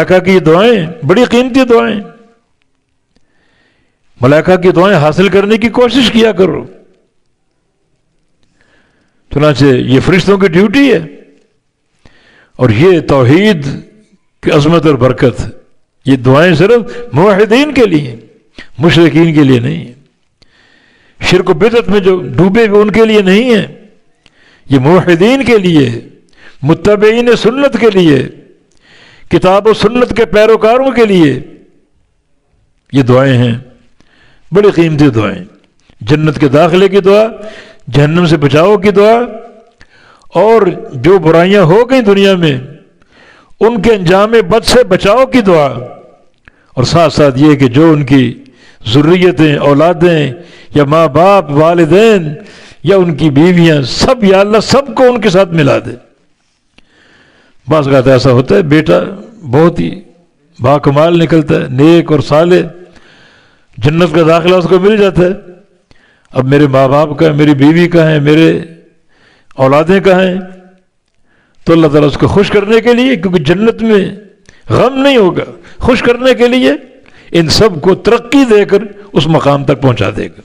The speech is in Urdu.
ملائکہ کی دعائیں بڑی قیمتی دعائیں، ملائکہ کی دعائیں حاصل کرنے کی کوشش کیا کرو۔ چنانچہ یہ فرشتوں کی ڈیوٹی ہے، اور یہ توحید کی عظمت اور برکت، یہ دعائیں صرف موحدین کے لیے، مشرکین کے لیے نہیں ہیں، شرک و بدعت میں جو ڈوبے ہوئے ان کے لیے نہیں ہیں، یہ موحدین کے لیے، متبعین سنت کے لیے، کتاب و سنت کے پیروکاروں کے لیے یہ دعائیں ہیں، بڑی قیمتی دعائیں، جنت کے داخلے کی دعا، جہنم سے بچاؤ کی دعا، اور جو برائیاں ہو گئیں دنیا میں ان کے انجام بد سے بچاؤ کی دعا، اور ساتھ ساتھ یہ کہ جو ان کی ذریتیں، اولادیں یا ماں باپ، والدین یا ان کی بیویاں، سب یا اللہ سب کو ان کے ساتھ ملا دے۔ بعض اوقات ایسا ہوتا ہے بیٹا بہت ہی باکمال نکلتا ہے، نیک اور صالح، جنت کا داخلہ اس کو مل جاتا ہے، اب میرے ماں باپ کا، میری بیوی کا ہے، میرے اولادیں کا ہیں، تو اللہ تعالیٰ اس کو خوش کرنے کے لیے، کیونکہ جنت میں غم نہیں ہوگا، خوش کرنے کے لیے ان سب کو ترقی دے کر اس مقام تک پہنچا دے گا۔